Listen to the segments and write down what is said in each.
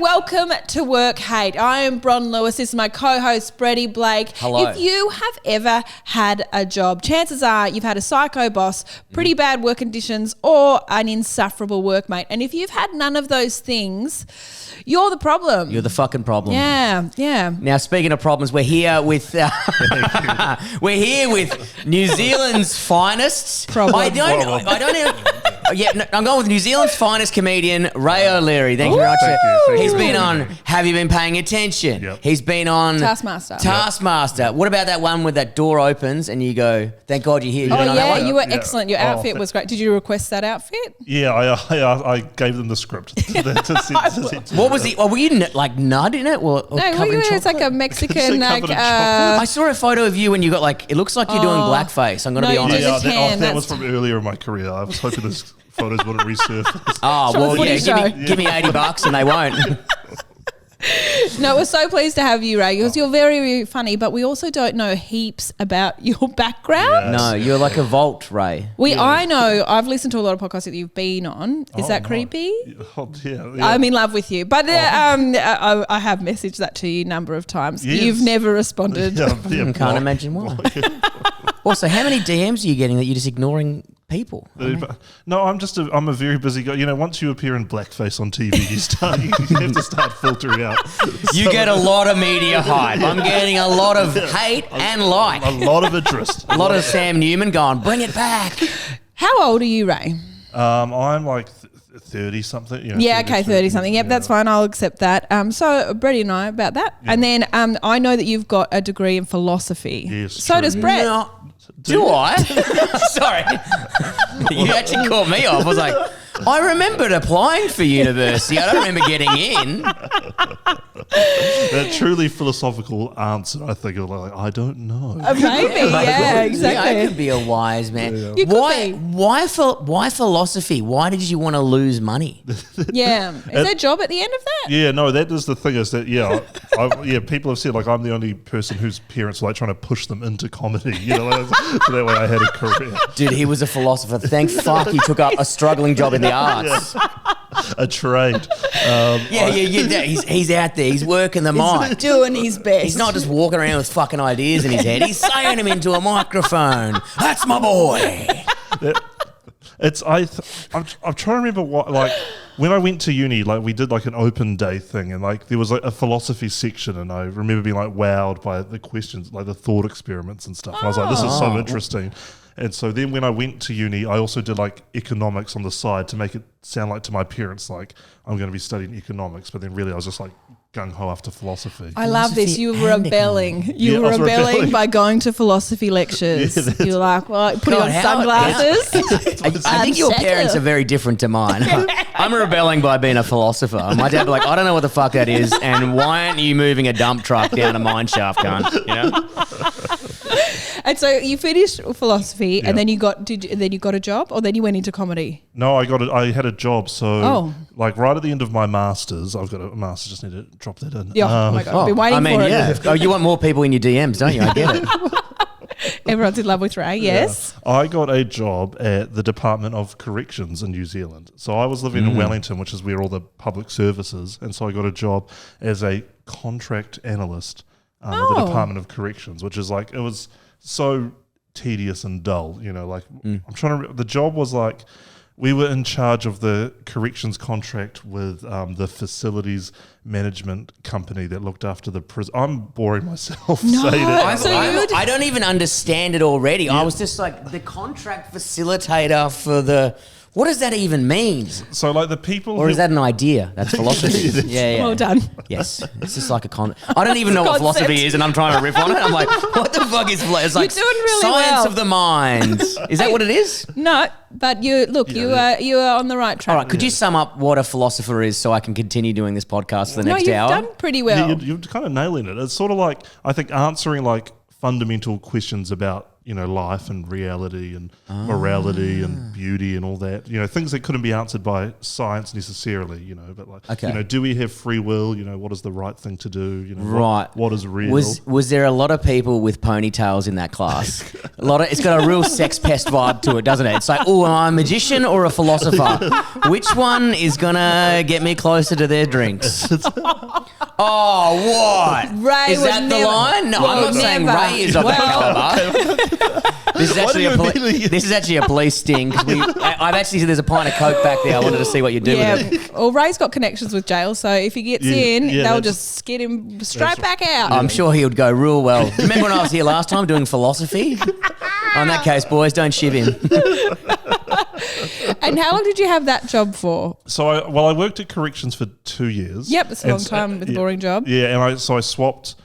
welcome to Work Hate. I am Bron Lewis. This is my co-host, Bretty Blake. Hello. If you have ever had a job, chances are you've had a psycho boss, pretty bad work conditions, or an insufferable workmate. And if you've had none of those things, you're the problem. You're the fucking problem. Yeah. Now, speaking of problems, we're here with New Zealand's finest. Problem. I don't know. I'm going with New Zealand's finest comedian, Ray O'Leary. Thank you very much. Thank He's you. been on Have You Been Paying Attention? Yep. He's been on Taskmaster. Yep. What about that one where that door opens and you go, thank God you're here? You Oh, been on that yeah, one? you were excellent. Your outfit was great. Did you request that outfit? Yeah, I gave them the script. What was he? Oh, were you like nut in it? Or No, covered in it's like a chocolate? Mexican, like, covered in I saw a photo of you when you got like, it looks like you're doing blackface. I'm going to No, be you honest. did the tan, that was that's- from earlier in my career. I was hoping those photos wouldn't resurface. Oh, From well, the yeah, footy give me $80 and they won't. No, we're so pleased to have you, Ray, because you're very, very funny, but we also don't know heaps about your background. Yes. No, you're like a vault, Ray. I know, I've listened to a lot of podcasts that you've been on. Is that creepy? Oh, yeah. I'm in love with you. But I have messaged that to you a number of times. Yes. You've never responded. Yeah, Can't imagine why. Also, how many DMs are you getting that you're just ignoring people? No, I'm a very busy guy. You know, once you appear in blackface on TV, you have to start filtering out. You get a lot of media hype. I'm getting a lot of hate and like. A lot of interest. A lot of Sam Newman going, bring it back. How old are you, Ray? I'm like 30 something. You know, Yeah, okay, 30 something. Yep, that's fine. I'll accept that. So Brett and I about that. Yeah. And then I know that you've got a degree in philosophy. Yes, so true. does Brett. No. Do I? Sorry. You actually caught me off. I was like, I remembered applying for university. I don't remember getting in. That truly philosophical answer, I think, of like, I don't know. Maybe, yeah, exactly. Yeah, I could be a wise man. Yeah. You could be. Why philosophy? Why did you want to lose money? Yeah. Is there a job at the end of that? Yeah, no, that is the thing is that, people have said, like, I'm the only person whose parents were, like, trying to push them into comedy, you know, so that way I had a career. Dude, he was a philosopher. Thank fuck he took up a struggling job in the arts. A trade. He's out there. He's working the mic. Doing his best. He's not just walking around with fucking ideas in his head. He's saying them into a microphone. That's my boy. I'm trying to remember what, like, when I went to uni, like, we did like an open day thing, and like there was like a philosophy section, and I remember being like wowed by the questions, like the thought experiments and stuff. And I was like, this is so interesting. And so then when I went to uni, I also did like economics on the side to make it sound like to my parents like I'm going to be studying economics, but then really I was just like gung-ho after philosophy. I love this. You were and rebelling. You Yeah, were I was rebelling rebelling. by going to philosophy lectures. Yeah, You're like, well, putting God, on how- sunglasses. I think your parents are very different to mine. I'm rebelling by being a philosopher. My dad be like, I don't know what the fuck that is, and why aren't you moving a dump truck down a mine shaft, cunt? You know? And so you finished philosophy, Yeah. and then you got a job, or then you went into comedy. No, I had a job. So, Oh. like, right at the end of my masters, I've got a master's. Just need to drop that in. Yeah, oh my god, I've been waiting for it. yeah. Oh, you want more people in your DMs, don't you? I get it. Everyone's in love with Ray. Yes. Yeah. I got a job at the Department of Corrections in New Zealand. So I was living in Wellington, which is where all the public services, and so I got a job as a contract analyst at the Department of Corrections, which is like, it was so tedious and dull, you know, like I'm trying to, the job was like, we were in charge of the corrections contract with the facilities management company that looked after the prison. I'm boring myself saying it. I don't even understand it already. Yeah. I was just like, the contract facilitator for the... What does that even mean? So, like, the people... Or is that an idea? That's philosophy. yeah. Well done. Yes. It's just like a I don't even know what philosophy is, and I'm trying to riff on it. I'm like, what the fuck is philosophy? It's like You're doing really science well. of the mind. Is that what it is? No, but you are on the right track. All right, could you sum up what a philosopher is so I can continue doing this podcast for the next hour? You've done pretty well. You're kind of nailing it. It's sort of like, I think, answering, like, fundamental questions about, life and reality and morality and beauty and all that. Things that couldn't be answered by science necessarily. But like, do we have free will? What is the right thing to do? Right. What is real? Was there a lot of people with ponytails in that class? It's got a real sex pest vibe to it, doesn't it? It's like, oh, am I a magician or a philosopher? Which one is gonna get me closer to their drinks? Oh, what? Ray is that the line? No, I'm not saying Ray is of that caliber. This is actually a police sting. I've actually said there's a pint of Coke back there. I wanted to see what you do with it. Well, Ray's got connections with jail, so if he gets in, they'll just get him straight back out. I'm sure he would go real well. Remember when I was here last time doing philosophy? In that case, boys, don't shiv him. And how long did you have that job for? So I worked at corrections for 2 years. Yep, it's a long time with a boring job. Yeah, and I swapped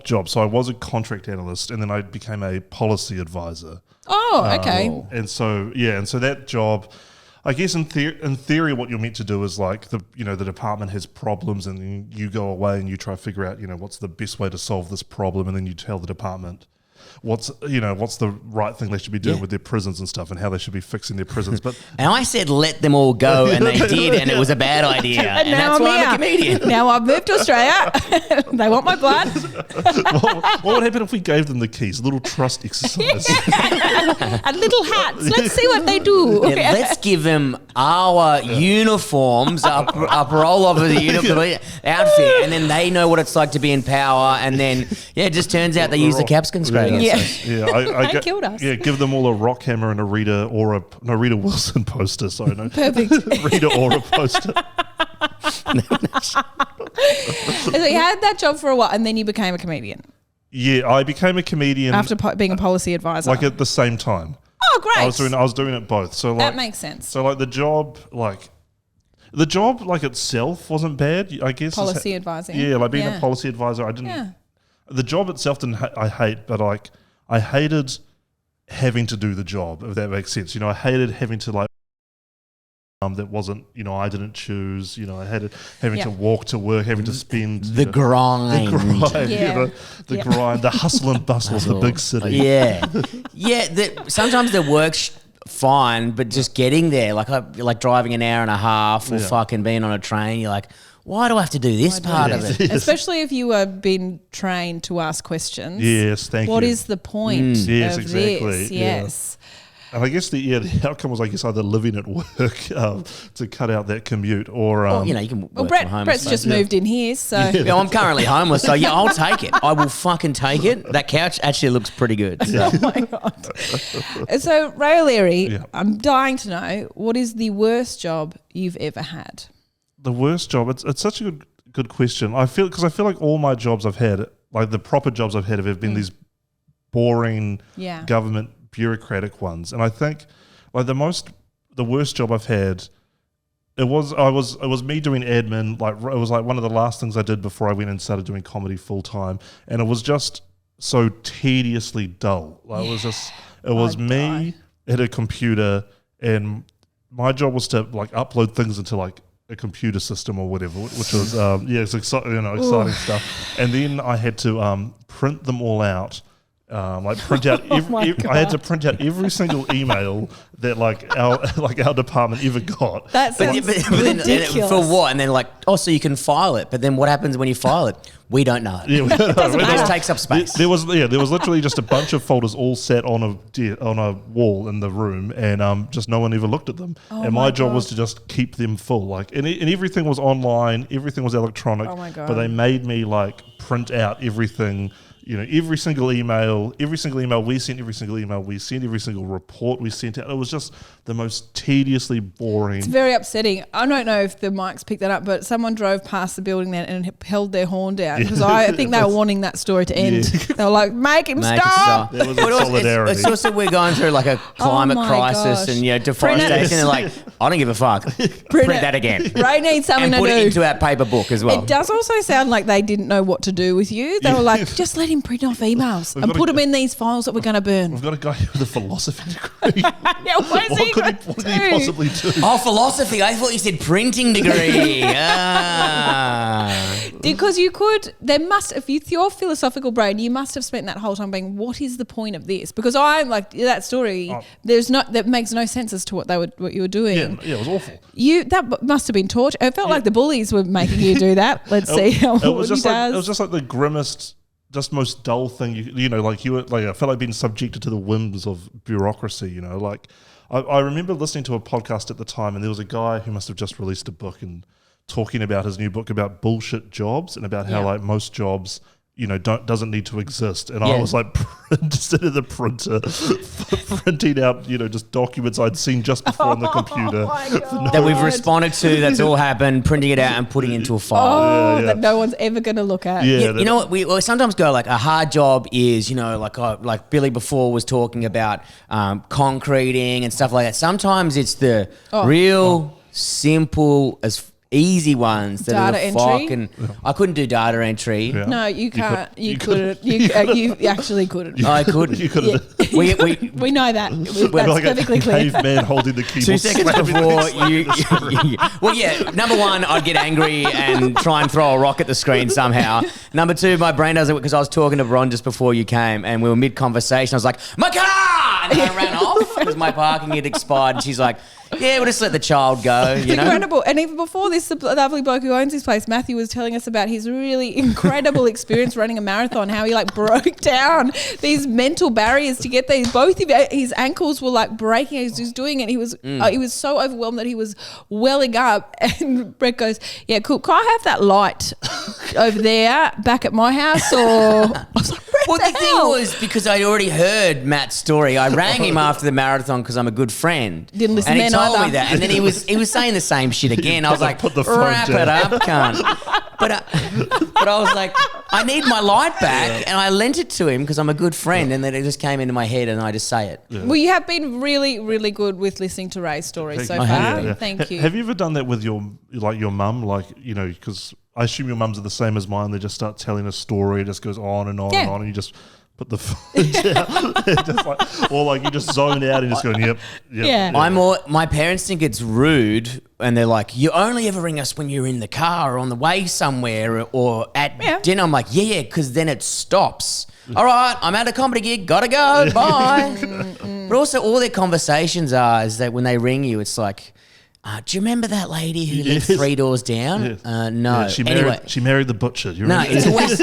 jobs. So I was a contract analyst, and then I became a policy advisor. Oh, okay. And so that job, I guess in theory, what you're meant to do is like the department has problems, and then you go away and you try to figure out what's the best way to solve this problem, and then you tell the department what's the right thing they should be doing with their prisons and stuff, and how they should be fixing their prisons. But and I said let them all go, and they did, and it was a bad idea. And that's why I'm a comedian. Now I've moved to Australia. They want my blood. What would happen if we gave them the keys? A little trust exercise. A little hats. Let's see what they do. Yeah, let's give them our uniforms, up roll over the uniform outfit, and then they know what it's like to be in power. And then it just turns out they use the capsicum spray. I killed us. Yeah, give them all a rock hammer and a Rita Wilson poster. Sorry, no, perfect. Rita Ora poster. So you had that job for a while, and then you became a comedian. Yeah, I became a comedian after being a policy advisor. Like at the same time. Oh, great! I was doing it both. So like, that makes sense. So like the job itself wasn't bad. I guess policy advising. Yeah, like being a policy advisor, I didn't. Yeah. The job itself I hate, but like I hated having to do the job, if that makes sense. I hated having to like that wasn't, I didn't choose. I hated having to walk to work, having to spend the grind, the grind, the hustle and bustle of the big city. Yeah, sometimes the work's fine, but just getting there, like driving an hour and a half or fucking being on a train, you're like, why do I have to do this part of it? Yes. Especially if you have been trained to ask questions. Yes, thank you. What is the point of exactly. this? Yes. And I guess the outcome was, either living at work to cut out that commute or... you can work from home. Brett's just moved in here, so... I'm currently homeless, so I'll take it. I will fucking take it. That couch actually looks pretty good. So. Oh, my God. So, Ray O'Leary, I'm dying to know, what is the worst job you've ever had? The worst job? It's such a good question. I feel like all my jobs I've had, like the proper jobs I've had, have been these boring government bureaucratic ones. And I think like the worst job I've had, it was me doing admin. Like it was like one of the last things I did before I went and started doing comedy full time, and it was just so tediously dull. Like it was me at a computer, and my job was to like upload things into like a computer system or whatever, which was it's exciting stuff. And then I had to print them all out. Print out. I had to print out every single email that our department ever got. That's ridiculous. For what? And then so you can file it. But then what happens when you file it? We don't know. Yeah, it just takes up space. There was literally just a bunch of folders all sat on a wall in the room, and just no one ever looked at them. And my job was to just keep them full. And everything was online, everything was electronic. Oh my God. But they made me print out everything. Every single email we sent, every single email we sent, every single report we sent out. It was just the most tediously boring. It's very upsetting. I don't know if the mics picked that up, but someone drove past the building then and held their horn down because I think they were wanting that story to end. Yeah. They were like, make him stop. There was a solidarity. It's also we're going through a climate crisis and deforestation, and I don't give a fuck. Print that again. Ray needs something and to do. Put it into our paper book as well. It does also sound like they didn't know what to do with you. They were like, just let him print off emails and put them in these files that we're going to burn. We've got a guy with a philosophy degree. What could he possibly do? Oh, philosophy. I thought you said printing degree. Because if it's your philosophical brain, you must have spent that whole time being, what is the point of this? Because I'm like, that story, that makes no sense as to what you were doing. Yeah, it was awful. That must have been torture. It felt like the bullies were making you do that. Let's see how it was just does. It was just like the grimmest, just most dull thing. I felt like being subjected to the whims of bureaucracy. Like I remember listening to a podcast at the time, and there was a guy who must have just released a book and talking about his new book about bullshit jobs and about how like most jobs doesn't need to exist. And I was like sitting at the printer printing out just documents I'd seen just before on the computer that we've responded to, that's all happened, printing it out and putting it into a file. That no one's ever going to look at. You know what, we sometimes go like a hard job is like Billy before was talking about concreting and stuff like that. Sometimes it's the real simple as easy ones that data are entry. fucking. I couldn't do data entry. Yeah. No, you can't. You couldn't. You actually couldn't. I couldn't. You couldn't. We know that. That's like perfectly a clear. caveman holding the keyboard. 2 seconds before you. Well, yeah. Number one, I'd get angry and try and throw a rock at the screen somehow. Number two, my brain does it because I was talking to Ron just before you came, and we were mid conversation. I was like, my car, and I ran off because my parking had expired. And she's like, yeah, we'll just let the child go. Incredible. And even before this, the lovely bloke who owns this place, Matthew, was telling us about his really incredible experience running a marathon, how he broke down these mental barriers to get these. Both of his ankles were breaking as he was doing it. He was so overwhelmed that he was welling up. And Brett goes, yeah, cool. Can I have that light over there back at my house? Or I was like, Brett, well, the thing was, because I'd already heard Matt's story, I rang him after the marathon because I'm a good friend. Didn't listen and then he told either. me that. And then he was saying the same shit again. I was like, Put the phone wrap down. it up, cunt. But I was like, I need my light back. And I lent it to him because I'm a good friend. And then it just came into my head and I just say it. Well, you have been really, really good with listening to Ray's stories so far. Thank you. Have you ever done that with your mum? Because I assume your mums are the same as mine. They just start telling a story. It just goes on and on and on. And you just put the phone down. Or you just zone out and just going, yep. Yeah. My parents think it's rude and they're like, you only ever ring us when you're in the car or on the way somewhere or at dinner. I'm like, yeah, because then it stops. All right, I'm at a comedy gig, gotta go, bye. But also all their conversations is that when they ring you, it's like, do you remember that lady who lived 3 doors down? Yes. No. Yeah, she married the butcher. You remember? It's always,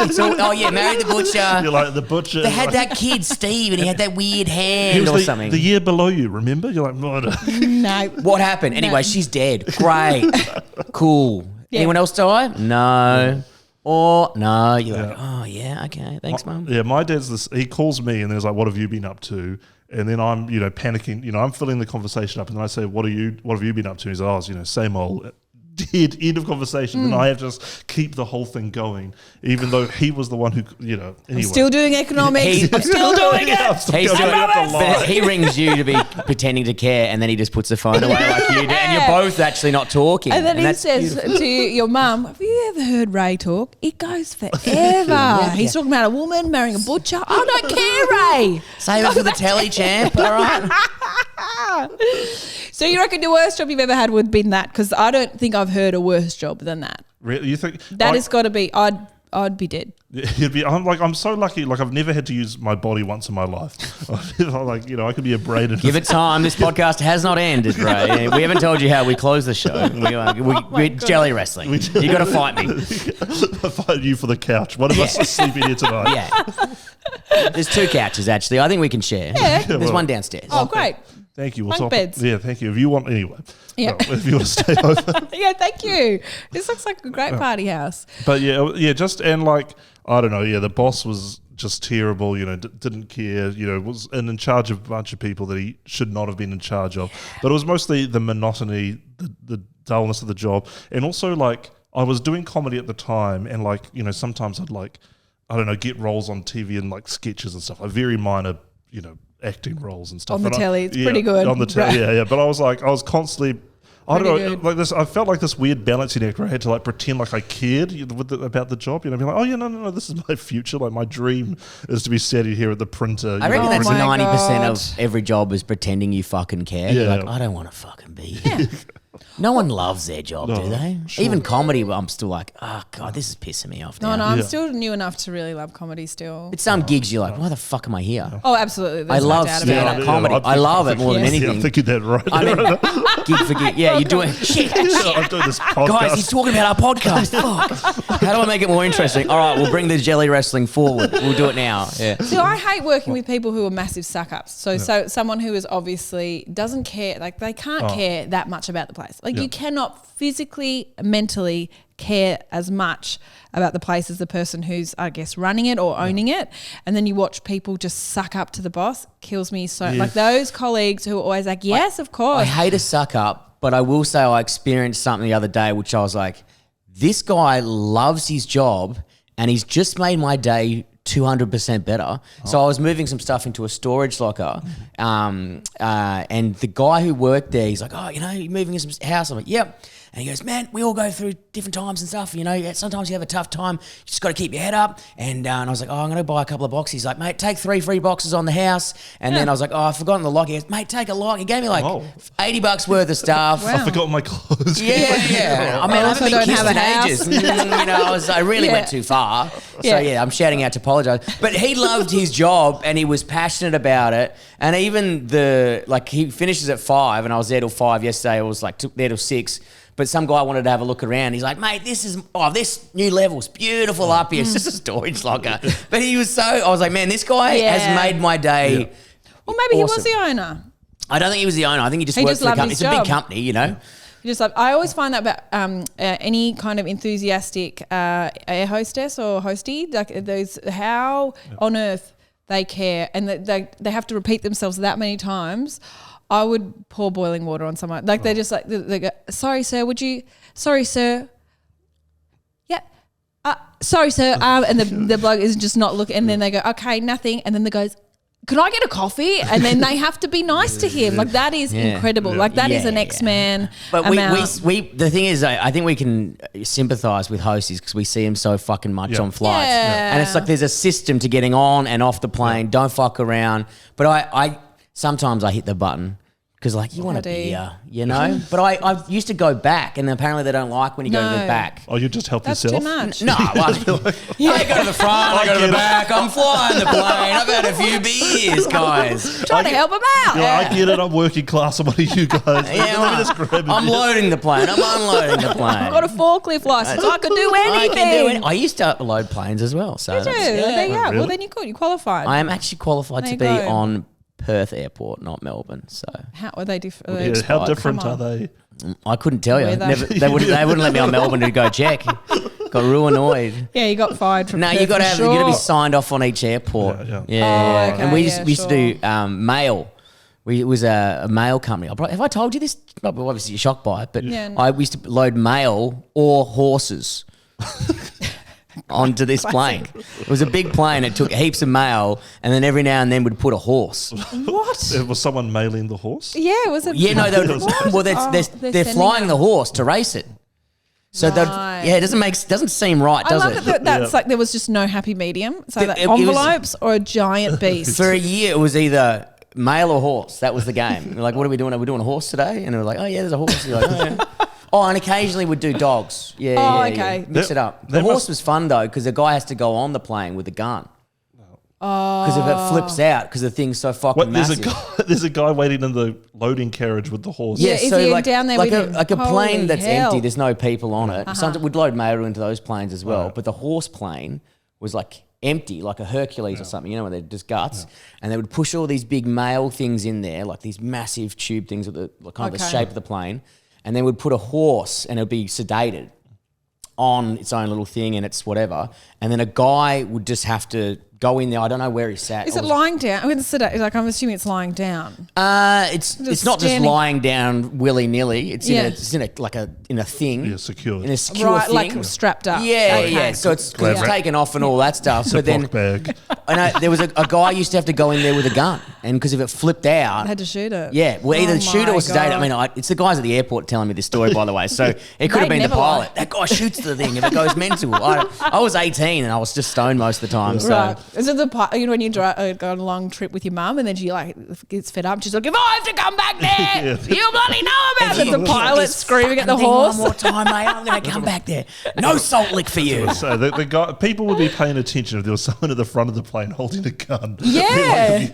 married the butcher. You're like, the butcher. They had that kid, Steve, and he had that weird He hand was or something. the year below you, remember? You're like, No. What happened? Anyway, she's dead. Great. Cool. Yeah. Anyone else die? No. Or no. You're like, oh, yeah, okay. Thanks, Mum. Yeah, my dad's this. He calls me and there's like, what have you been up to? And then I'm, panicking. I'm filling the conversation up, and then I say, "What have you been up to?" He's like, "Oh, same old." Dead end of conversation. And I have to just keep the whole thing going, even though he was the one who, anyway. I'm still doing economics. I'm still doing it. He rings you to be pretending to care, and then he just puts the phone away like you do, and you're both actually not talking. And then he says to your mum, have you ever heard Ray talk? It goes forever. He's talking about a woman marrying a butcher. I don't care, Ray. Save it for the telly, champ. All right. So you reckon the worst job you've ever had would have been that? Because I don't think I've heard a worse job than that. Really? You think that has got to be? I'd be dead. I'm so lucky. I've never had to use my body once in my life. I could be a brain. Give it time. This podcast has not ended, Ray. We haven't told you how we close the show. We're jelly wrestling. You got to fight me. I fight you for the couch. One of us is sleeping here tonight. Yeah. There's 2 couches actually. I think we can share. Yeah. There's one downstairs. Oh, great. Thank you. Bunk beds. Yeah, thank you. If you want, anyway. Yeah. If you want to stay over. Yeah, thank you. This looks like a great party house. But just and I don't know. Yeah, the boss was just terrible. Didn't care. Was in charge of a bunch of people that he should not have been in charge of. But it was mostly the monotony, the dullness of the job, and also I was doing comedy at the time, and sometimes I'd I don't know, get roles on TV and sketches and stuff. Very minor, acting roles and stuff. On the telly, it's pretty good. On the telly, yeah. But I was constantly, I don't know, this. I felt like this weird balancing act where I had to pretend like I cared about the job. Be like, oh yeah, no, this is my future. My dream is to be sitting here at the printer. I reckon that's my 90% God. of every job is pretending you fucking care. Yeah. You're like, I don't want to fucking be here. No one loves their job, do they? sure. Even comedy, I'm still like, oh God, this is pissing me off now. No, I'm still new enough to really love comedy still. But some gigs you're like, why the fuck am I here? Oh, absolutely. I There's no love doubt stand-up about it. comedy. I love it more than anything. I'm thinking that right. I mean, gig for gig. Yeah, you're doing shit. I'm doing this podcast. Guys, he's talking about our podcast. Fuck. How do I make it more interesting? All right, we'll bring the jelly wrestling forward. We'll do it now. Yeah. So I hate working with people who are massive suck-ups. So someone who is obviously doesn't care, like they can't care that much about the place. Like you cannot physically, mentally care as much about the place as the person who's, I guess, running it or owning it. And then you watch people just suck up to the boss. Kills me so. Like those colleagues who are always like, yes, of course. I hate a suck up, but I will say I experienced something the other day which I was like, this guy loves his job and he's just made my day 200% better. So I was moving some stuff into a storage locker, and the guy who worked there, he's like, oh, you know, you're moving in some house. I'm like, yep. And he goes, man, we all go through different times and stuff. You know, sometimes you have a tough time. You just got to keep your head up. And I was like, oh, I'm going to buy a couple of boxes. He's like, mate, take 3 free boxes on the house. And then I was like, oh, I've forgotten the lock. He goes, mate, take a lock. He gave me like $80 worth of stuff. I forgot my clothes. Yeah. I mean, I haven't been kissed in ages. You know, I really went too far. So yeah, I'm shouting out to apologise. But he loved his job and he was passionate about it. And even he finishes at 5 and I was there till 5 yesterday. I was like there till 6. But some guy wanted to have a look around. He's like, mate, this new level's beautiful up here. It's just a storage locker. But he was I was like, man, this guy has made my day. Yeah. Well, maybe he was the owner. I don't think he was the owner. I think he just worked for the company. It's a big company, you know. I always find that about any kind of enthusiastic air hostess or hostie, like those, how on earth they care and they have to repeat themselves that many times. I would pour boiling water on someone. Like they're just like, they go, sorry, sir, sorry, sir. Yeah. Sorry, sir. And the bloke is just not looking. And then they go, okay, nothing. And then the goes, can I get a coffee? And then they have to be nice to him. Like that is incredible. Like that is an X-Man. But we the thing is, I think we can sympathise with hosts because we see him so fucking much on flights. And it's like there's a system to getting on and off the plane. Don't fuck around. But sometimes I hit the button because like you want to be here, you know. But I used to go back, and apparently they don't like when you go to the back. Oh, you just help That's yourself? too much. No, I go to the front, I go to the back. I'm flying the plane. I've had a few beers, guys. Trying to help him out. I get it. I'm working class. I'm one of you guys. I'm loading the plane. I'm unloading the plane. I've got a forklift license. I can do anything. I used to load planes as well. So there you go. Really? Well, then you're good. You qualified. I am actually qualified to be on Perth Airport, not Melbourne. So how are they different? How different are they? I couldn't tell you. They wouldn't let me on Melbourne to go check. Got real annoyed. Yeah, you got fired from. No, you got to be signed off on each airport. Yeah. Okay, and we used to do mail. It was a mail company. Have I told you this? Well, obviously you're shocked by it, but we used to load mail or horses onto this plane. It was a big plane. It took heaps of mail, and then every now and then would put a horse. What? Was someone mailing the horse? Yeah, was it? Yeah, no, they're flying the horse to race it. So it doesn't seem right, does it? I love that's like there was just no happy medium. So envelopes or a giant beast. For a year, it was either mail or horse. That was the game. We're like, what are we doing? Are we doing a horse today? And we're like, oh yeah, there's a horse. You're like, oh yeah. Oh, and occasionally we'd do dogs. Okay. Yeah. Mix it up. The horse was fun though because the guy has to go on the plane with a gun. Because if it flips out, because the thing's so fucking massive. There's a guy waiting in the loading carriage with the horse. Yeah, is he down there with him? Like a plane that's empty, there's no people on it. Sometimes we'd load mail into those planes as well. But the horse plane was like empty, like a Hercules or something, you know, where they're just guts. And they would push all these big mail things in there, like these massive tube things with the kind of the shape of the plane. And then we'd put a horse and it would be sedated on its own little thing and it's whatever. And then a guy would just have to go in there. I don't know where he sat. Is it lying down? I'm assuming it's lying down. It's not just lying down willy nilly. It's in a thing. Yeah, secure. In a secure thing. Like strapped up. Yeah. So it's taken off and all that stuff. But then bag. there was a guy used to have to go in there with a gun, and because if it flipped out, I had to shoot it. yeah, well, either Oh shoot it my or sedate it. I God. mean, it's the guys at the airport telling me this story, by the way. So it could have been the never pilot. lie. That guy shoots the thing if it goes mental. I was 18 and I was just stoned most of the time. So Right. Is it when you go on a long trip with your mum and then she like gets fed up? She's like, if I have to come back there, you bloody know about it. The pilot screaming at the horse. One more time, mate. I'm going to come back there. No salt lick for you. So the guy, people would be paying attention if there was someone at the front of the plane holding a gun. Yeah.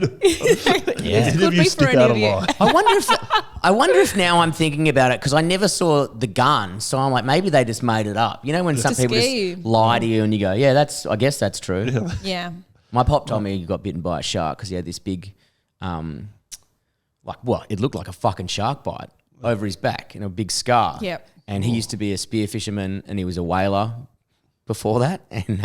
Yeah. Could be for any of you. I wonder if now I'm thinking about it, because I never saw the gun, so I'm like, maybe they just made it up. You know, when some To people scare you. just lie to you and you go, yeah, I guess that's true. Yeah. My pop told me he got bitten by a shark because he had this big, it looked like a fucking shark bite over his back and a big scar. Yep. And he used to be a spear fisherman and he was a whaler before that. And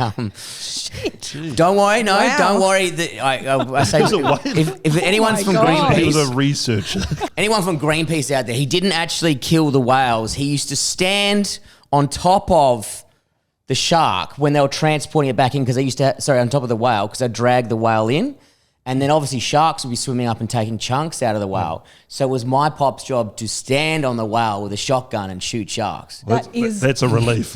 don't worry, Wow. don't worry. I say if anyone's from God. He was a Greenpeace, researcher. anyone from Greenpeace out there, he didn't actually kill the whales. He used to stand on top of the shark when they were transporting it back in, because they used to, on top of the whale, because they drag the whale in. And then obviously sharks would be swimming up and taking chunks out of the whale. So it was my pop's job to stand on the whale with a shotgun and shoot sharks. That's a relief.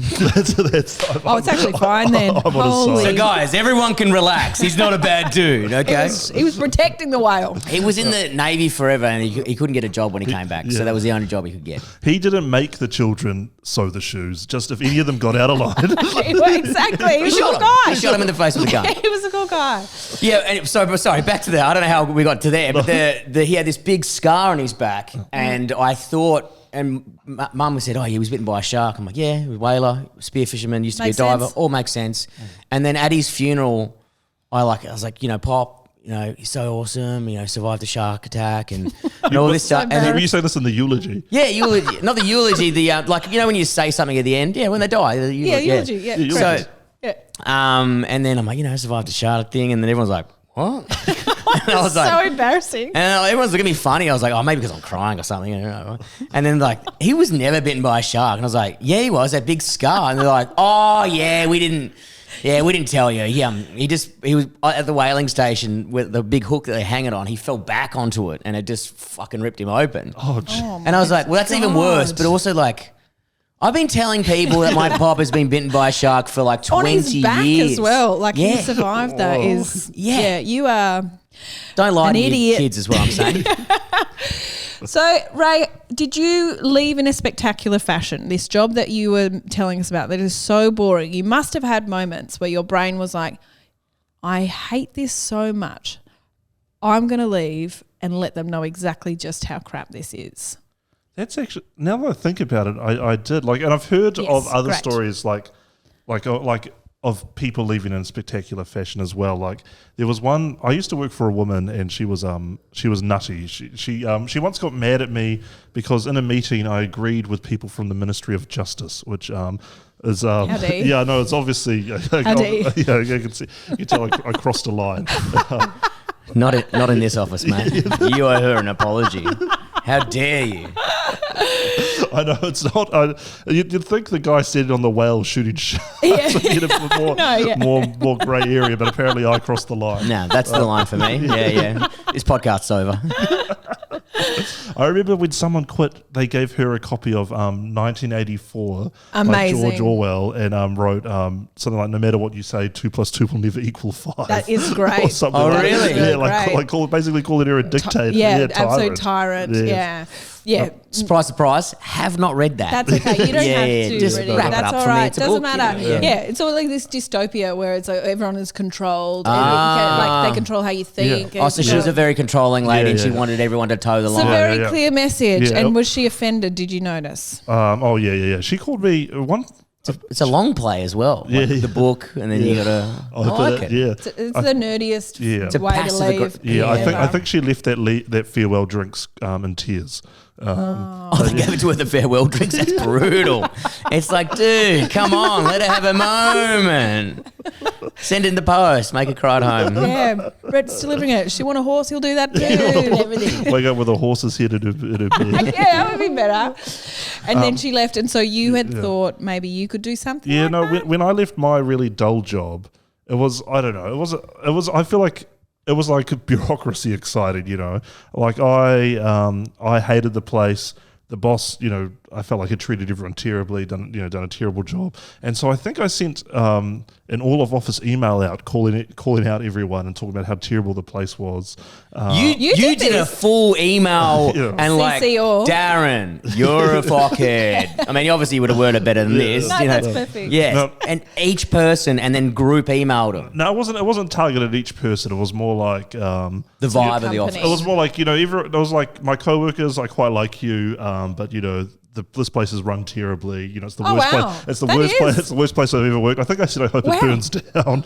Oh, it's actually fine then. I'm on his So side. guys, everyone can relax. He's not a bad dude, okay? He was protecting the whale. He was in the Navy forever and he couldn't get a job when he came back. So that was the only job he could get. He didn't make the children sew the shoes, just if any of them got out of line. Exactly. He was a good guy. He shot him in the face with a gun. He was a good guy. Yeah, and sorry, back to there. I don't know how we got to there, but he had this big scar on his back, and I thought, and Mum said, "Oh, he was bitten by a shark." I'm like, "Yeah, he was a whaler, spear fisherman, used to Makes be a diver. sense. All makes sense." And then at his funeral, I was like, Pop, he's so awesome. Survived a shark attack and all this stuff. And then, You say this in the eulogy. yeah, eulogy, not the eulogy. The when you say something at the end, when they die. The Eulogy. Yeah. eulogy. So. Yeah. And then I'm like, I survived a shark thing, and then everyone's like, what? And I was So like, embarrassing. and everyone's looking at me funny. I was like, maybe because I'm crying or something. And then he was never bitten by a shark, and I was like, yeah, he was, that big scar. And they're like, oh yeah, we didn't tell you. He was at the whaling station with the big hook that they hang it on. He fell back onto it, and it just fucking ripped him open. Oh, gee. And I was like, well, that's even worse. But also I've been telling people that my pop has been bitten by a shark for 20 On his back years. as well. He Yeah. survived that. You are. Don't lie An to your idiot. kids is what I'm saying. So, Ray, did you leave in a spectacular fashion? This job that you were telling us about that is so boring. You must have had moments where your brain was like, I hate this so much. I'm going to leave and let them know exactly just how crap this is. That's actually, now that I think about it, I did. And I've heard Yes, of other great. stories like of people leaving in spectacular fashion as well. There was one, I used to work for a woman, and she was nutty. She once got mad at me because in a meeting I agreed with people from the Ministry of Justice, which is How dare you? yeah, no, it's obviously How dare you? yeah, you can tell I crossed a line. Not in this office, mate. You owe her an apology. How dare you? I know it's not. You'd think the guy said it on the whale shooting sharks. More grey area, but apparently I crossed the line. No, that's the line for me. Yeah. This podcast's over. I remember when someone quit, they gave her a copy of 1984 by Amazing. George Orwell, and wrote something like, "No matter what you say, 2 + 2 will never equal 5." That is great. Or something Oh, like really? that. Yeah, Great. basically calling her a dictator. Absolute tyrant. Yeah. Surprise, surprise. Have not read that. That's okay. You don't Yeah, have yeah, to just read it. wrap it That's up all for me. right. It's a Doesn't book, matter. you know. Yeah, it's all like this dystopia where it's everyone is controlled. And they control how you think. Oh, so she was a very controlling lady, and she yeah. wanted everyone to toe the It's a line. very clear message. Yeah. And was she offended? Did you notice? Oh yeah. She called me one. It's a long play as well. Yeah, The book, and then you got to. I like it. Yeah. It's the nerdiest It's a way to passive leave. Yeah, I ever. think she left that farewell drinks in tears. Oh, they gave it to her the farewell drinks. That's brutal. It's like, dude, come on, let her have a moment. Send in the post, make her cry at home. Yeah, Brett's delivering it. She want a horse, he'll do that too. And everything. Wake up with a horse's head in her bed. Yeah, that would be better. And then she left, and so you had thought maybe you could do something. Yeah, like no. that? When I left my really dull job, it was, I don't know. It was, I feel like it was like bureaucracy excited, you know. Like I hated the place. The boss, you know, I felt like he treated everyone terribly, done a terrible job. And so I think I sent an all of office email out calling out everyone and talking about how terrible the place was. You did a full email and like, CC. Darren, you're a fuckhead. I mean, obviously you would have worded it better than this. No, you know. that's perfect. Yeah, No. and each person and then group emailed them. No, it wasn't targeted at each person. It was more like The vibe of the office. it was more like, you know, it was like my coworkers, I quite like you, but you know, this place is run terribly. You know, it's the worst place. It's the worst place. It's the worst place I've ever worked. I think I said I hope it burns down.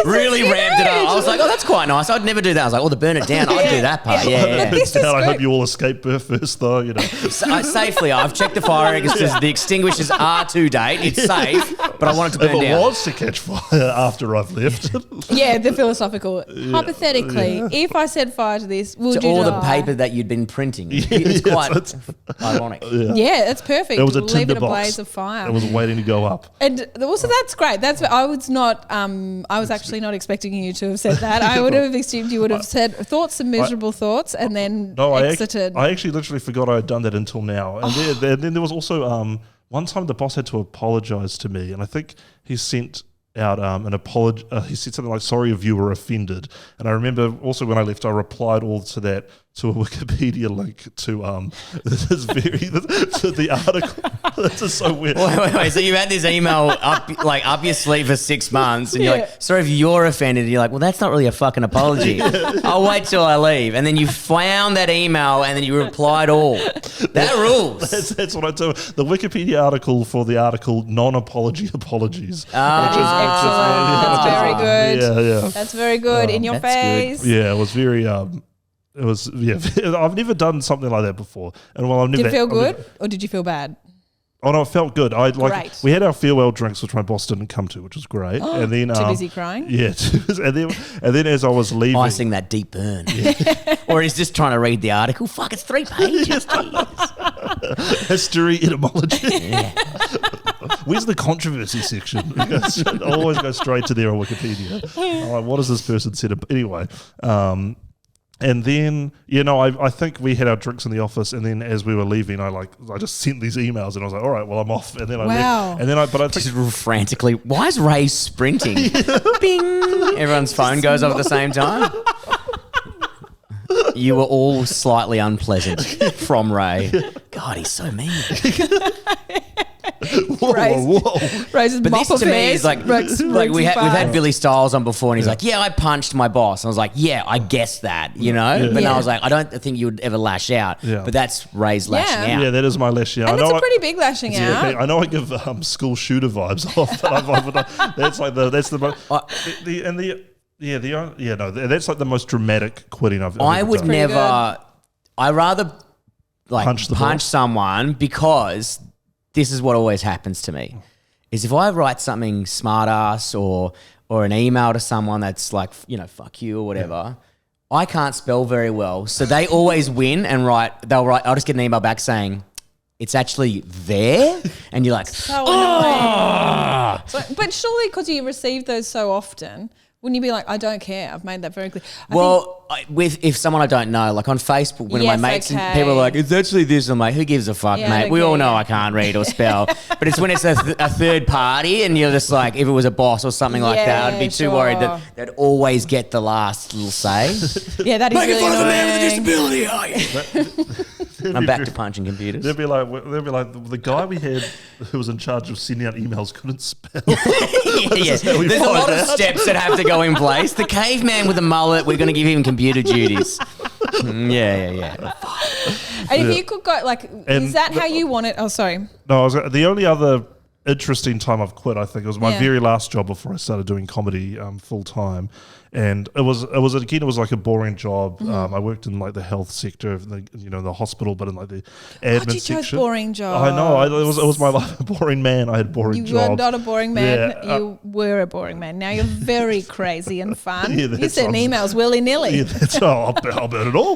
Really ramped it up. I was like, oh, that's quite nice. I'd never do that. I was like, oh, to burn it down, I'd do that part. Yeah. This is I hope great. you all escape first, though. You know, Safely, I've checked the fire extinguishers. The extinguishers are to date. It's safe, but I want it to if burn it down. was to catch fire after I've left, Yeah, the philosophical. Hypothetically, if I set fire to this, would To you all the die? paper that you'd been printing. It's quite ironic. Yeah, that's perfect. there was a Leave tinder it a box. blaze of fire. It was waiting to go up. And also, that's great. I was actually not expecting you to have said that. I would have assumed you would have said some miserable thoughts, and then exited. I actually literally forgot I had done that until now. And then there was also one time the boss had to apologize to me, and I think he sent out an apology. He said something like, "Sorry if you were offended." And I remember also when I left, I replied all to that to a Wikipedia link to to the article. This is so weird. Wait. So you had this email up your sleeve for 6 months, and you're like, sorry if you're offended. And you're like, well, that's not really a fucking apology. I'll wait till I leave. And then you found that email, and then you replied all. That rules. That's what I do. The Wikipedia article for the article non-apology apologies. Excellent. That's very good. Yeah. That's very good. In your That's good. face. Yeah, it was very. It was I've never done something like that before, and well, I've never. Did it feel good, or did you feel bad? Oh no, it felt good. Great. We had our farewell drinks, which my boss didn't come to, which was great. And then Too busy crying? Yeah, and then as I was leaving, Icing that deep burn. Or he's just trying to read the article. Fuck, it's 3 pages. history, etymology. Where's the controversy section? I always go straight to there on Wikipedia. I'm like, what has this person said? Anyway, and then, I think we had our drinks in the office, and then as we were leaving, I just sent these emails, and I was like, all right, well, I'm off. And then I left. And then I think Just frantically, why is Ray sprinting? Bing! Everyone's phone goes off at the same time. You were all slightly unpleasant from Ray. God, he's so mean. Raises But mop this of to me hairs, is like we've we've had Billy Stiles on before, and he's like, yeah, I punched my boss. And I was like, yeah, I guess that, But now I was like, I don't think you would ever lash out. Yeah. But that's Ray's lashing out. Yeah, that is my lashing out. And it's a pretty big lashing out. I know I give school shooter vibes off, but that's that's like the most dramatic quitting I've ever I would done. never. I rather like Punch punch the someone, because this is what always happens to me. Is if I write something smart ass or an email to someone that's like, fuck you or whatever, I can't spell very well. So they always win and they'll write, I'll just get an email back saying, it's actually there. And you're like, So annoying. But surely because you receive those so often, wouldn't you be like, I don't care? I've made that very clear. If someone I don't know, like on Facebook, when my Yes, mates okay. and people are like, it's actually this. I'm like, who gives a fuck, Yeah, mate? We all okay. know I can't read or spell. But it's when it's a third party, and you're just like, if it was a boss or something like that, I'd be too worried that they'd always get the last little say. Yeah, that is really annoying. disability, are you? I'm back to punching computers. They'd be like, the guy we had who was in charge of sending out emails couldn't spell. Yeah. how we There's a find lot of out. steps that have to go in place. The caveman with a mullet, we're going to give him computer duties. Yeah. And if you could go, is that how you want it? Oh, sorry. No, the only other interesting time I've quit, I think, it was my Yeah. very last job before I started doing comedy full time. And it was like a boring job. I worked in like the health sector of the hospital, but in like the admin you chose section. boring jobs. I know. It was my life. A boring man. I had boring jobs. You were not a boring man. Yeah, you were a boring man. Now you're very crazy and fun. Yeah, you send emails willy-nilly. Yeah, I'll burn it all.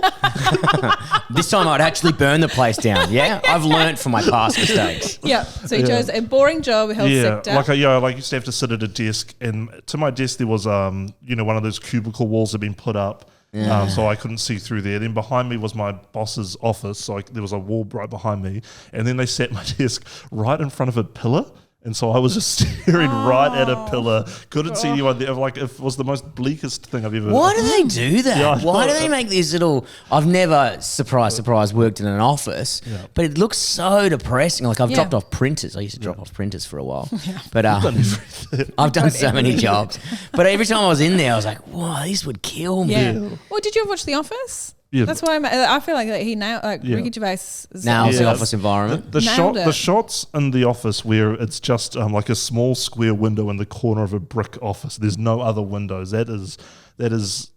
This time I'd actually burn the place down. Yeah, I've learnt from my past mistakes. Yeah. So you chose a boring job, health sector. Like I used to have to sit at a desk, and to my desk there was one of those cubicle walls that had been put up. So I couldn't see through there. Then behind me was my boss's office, so there was a wall right behind me, and then they set my desk right in front of a pillar. And so I was just staring right at a pillar. Couldn't see anyone there. Like, it was the most bleakest thing I've ever... Why do they do that? Yeah, Why do they make these little... I've never, surprise, worked in an office, but it looks so depressing. Like, I've dropped off printers. I used to drop off printers for a while. But I've done so many jobs. But every time I was in there, I was like, wow, this would kill me. Yeah. Well, did you ever watch The Office? Yeah. That's why I feel like he nailed, Ricky Gervais Nails the office environment. The shots in the office where it's just like a small square window in the corner of a brick office. There's no other windows. That is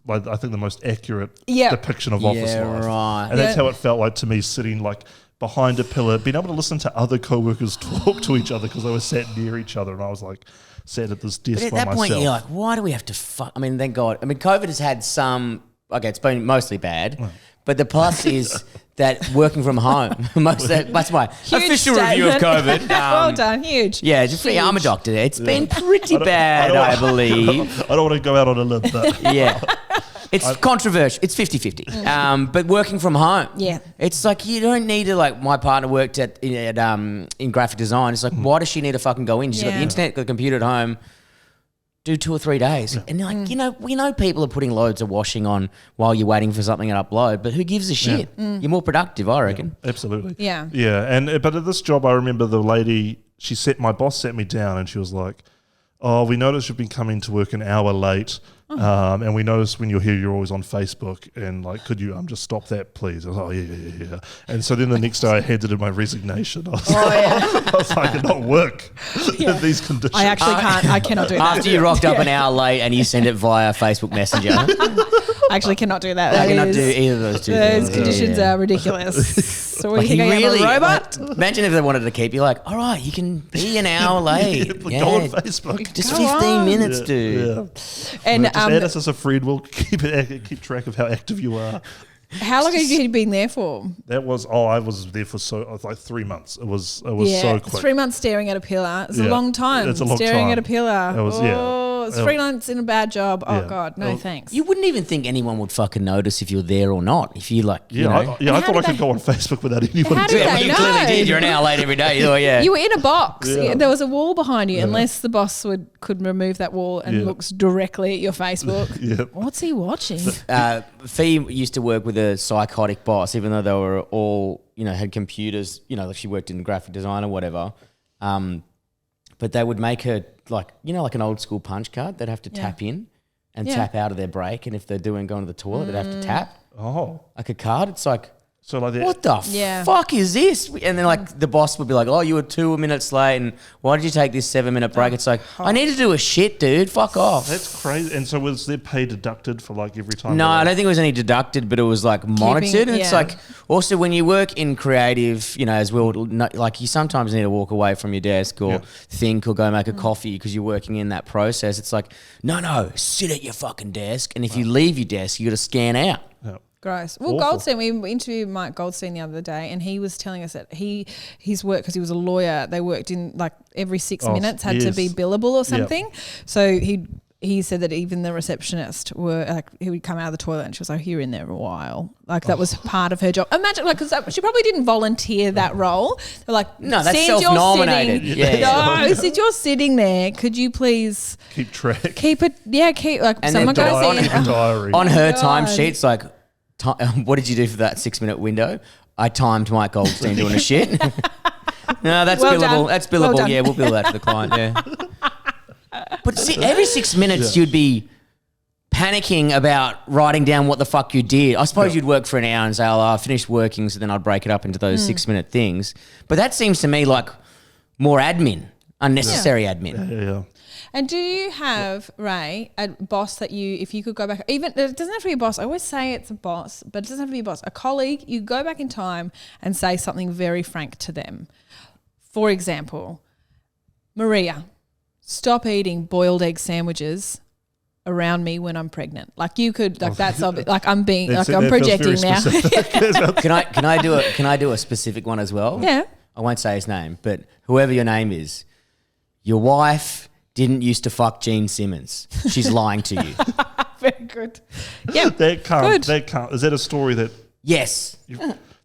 like, I think, the most accurate depiction of office life. Right. And that's how it felt like to me, sitting like behind a pillar, being able to listen to other co-workers talk to each other because they were sat near each other, and I was like sat at this desk by myself. But at that point, you're like, why do we have to fuck? I mean, thank God. I mean, COVID has had some... Okay, it's been mostly bad, but the plus is that working from home, that's my Huge official statement. review of COVID. Well done, huge. Yeah, I'm a doctor. It's been pretty bad, I believe. I don't want to go out on a limb, but Yeah. It's controversial. It's 50-50. But working from home, it's like you don't need to, like, my partner worked in graphic design. It's like, why does she need to fucking go in? She's got the internet, got the computer at home. Do 2 or 3 days. And you're like, we know people are putting loads of washing on while you're waiting for something to upload, but who gives a shit? You're more productive, I reckon. Absolutely. Yeah. Yeah. But at this job, I remember the lady, my boss sat me down and she was like, oh, we noticed you've been coming to work an hour late. And we noticed when you're here, you're always on Facebook, and like, could you just stop that, please? I was like, oh, yeah. And so then the next day I handed in my resignation. I was like, I cannot work in these conditions. I actually can't. I cannot do that. After you rocked up an hour late and you send it via Facebook Messenger. I actually cannot do that. I cannot do either of those two those things. conditions are ridiculous. So what do you think, I am a robot? Imagine if they wanted to keep you, like, all right, you can be an hour late. Go on Facebook. Just Go 15 on. minutes, dude. Yeah. And Just add us as a friend. We'll keep track of how active you are. how long have you been there for? That was I was there for like 3 months. It was so quick. 3 months staring at a pillar. It's a long time. It's a long staring time. at a pillar. It was, it's 3 months in a bad job. Oh Yeah. God, no thanks. You wouldn't even think anyone would fucking notice if you're there or not. If you like, Yeah, you know. I thought I could go on Facebook without anyone. How did Yeah, they well, you know? clearly did. You're an hour late every day. Oh, yeah. You were in a box. Yeah. There was a wall behind you, unless the boss could remove that wall and looks directly at your Facebook. Yeah. What's he watching? Fee used to work with a psychotic boss, even though they were all, had computers, like she worked in graphic design or whatever. But they would make her like an old school punch card. They'd have to tap in and tap out of their break. And if they're going to the toilet, they'd have to tap like a card. It's like, So like that. what the fuck is this? And then like the boss would be like, oh, you were 2 minutes late, and why did you take this 7-minute break? It's like, I need to do a shit, dude. Fuck off. That's crazy. And so was their pay deducted for like every time? No, I don't think it was any deducted, but it was like monitored. And it's yeah. like, also when you work in creative, as well, like you sometimes need to walk away from your desk or think or go make a coffee because you're working in that process. It's like, no, sit at your fucking desk. And if you leave your desk, you got to scan out. Yeah. Gross. Well, Awful. Goldstein, we interviewed Mike Goldstein the other day, and he was telling us that his work, because he was a lawyer, they worked in like every 6 minutes had to be billable or something. So he said that even the receptionist he would come out of the toilet and she was like, you're in there a while. Like that was part of her job. Imagine, like, because she probably didn't volunteer that role. They're like, No, that's since you're self-nominated. sitting- Yeah. No, since you're sitting there, could you please Keep track. keep like And someone then goes in. Keep a diary. On her God. timesheet, it's like, what did you do for that 6-minute window? I timed Mike Goldstein doing a shit. No, that's Well billable. done. That's Well billable. done. Yeah, we'll bill that to the client. Yeah. But see, every 6 minutes you'd be panicking about writing down what the fuck you did. I suppose you'd work for an hour and say, oh, I finished working, so then I'd break it up into those 6-minute things. But that seems to me like more admin, unnecessary admin. Yeah. And do you have, Ray, a boss that you, if you could go back, even, it doesn't have to be a boss. I always say it's a boss, but it doesn't have to be a boss. A colleague, you go back in time and say something very frank to them. For example, Maria, stop eating boiled egg sandwiches around me when I'm pregnant. Like you could, like that's like I'm being, like I'm projecting now. Can I do a specific one as well? Yeah. I won't say his name, but whoever your name is, your wife didn't used to fuck Gene Simmons. She's lying to you. Very good. Yeah. That can't. Is that a story that? Yes.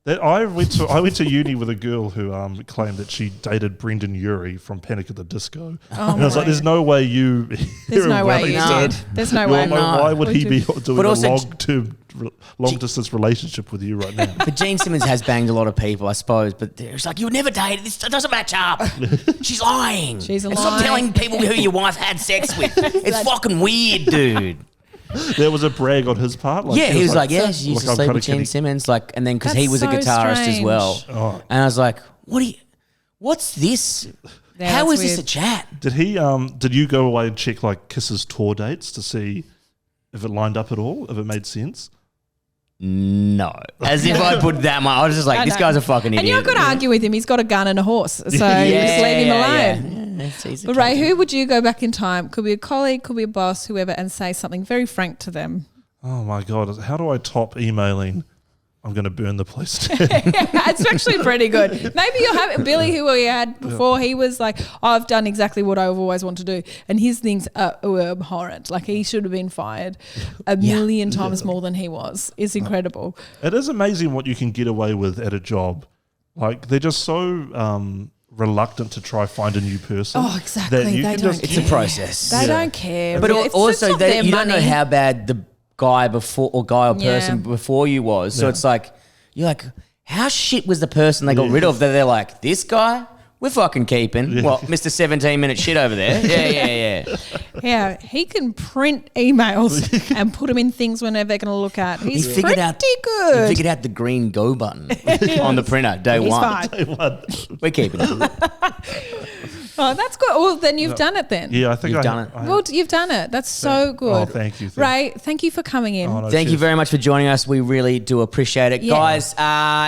I went to uni with a girl who claimed that she dated Brendan Urie from Panic at the Disco. Oh, and I was like, "There's no way you." There's no way you did. There's no way. Why would he be doing a long distance relationship with you right now? But Gene Simmons has banged a lot of people, I suppose. But it's like, you would never date. This doesn't match up. She's lying. She's and lying. stop telling people who your wife had sex with. It's fucking weird, dude. There was a brag on his part. He was like, yeah, she used to sleep with Gene Simmons, like, and then because he was a guitarist as well. Oh. And I was like, what's this? Yeah, How is weird. this a chat? Did he? Did you go away and check like Kiss's tour dates to see if it lined up at all? If it made sense? No. As if I put that much. I was just like, this guy's a fucking idiot. And you're not going to argue with him. He's got a gun and a horse. So you just leave him alone. But Ray, who would you go back in time? Could be a colleague, could be a boss, whoever, and say something very frank to them. Oh my God. How do I top emailing? I'm going to burn the place down. It's actually pretty good. Maybe you'll have Billy, who we had before. He was like, I've done exactly what I've always wanted to do. And his things were abhorrent. Like he should have been fired a million times more than he was. It's incredible. It is amazing what you can get away with at a job. Like they're just so reluctant to try find a new person. Oh, exactly. That you They can don't just care. It's a process. They don't care. But really. It's also, not their you don't know money. how bad the guy person before you was. So it's like, you're like, how shit was the person they got rid of? That they're like, this guy, we're fucking keeping. Yeah. What, Mr. 17-minute shit over there? Yeah. Yeah, he can print emails and put them in things whenever they're going to look at. He's pretty good. He figured out the green go button on the printer day He's one. fine. We're keeping it. Oh, that's good. Well, then you've done it then. Yeah, I think You've done it. Well, you've done it. That's so good. Oh, thank you. Ray, thank you for coming in. Oh, no, Thank you cheers. very much for joining us. We really do appreciate it. Yeah. Guys,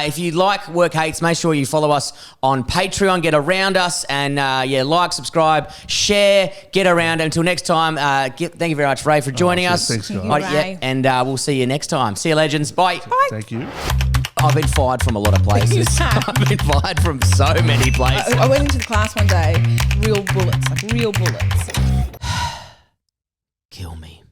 if you like Work Hates, make sure you follow us on Patreon, get around us, and like, subscribe, share, get around. Until next time, thank you very much, Ray, for joining us. Thanks, guys. Thank you, Ray. And we'll see you next time. See you, legends. Bye. Thank you. I've been fired from a lot of places. I've been fired from so many places. I went into the class one day, real bullets. Kill me.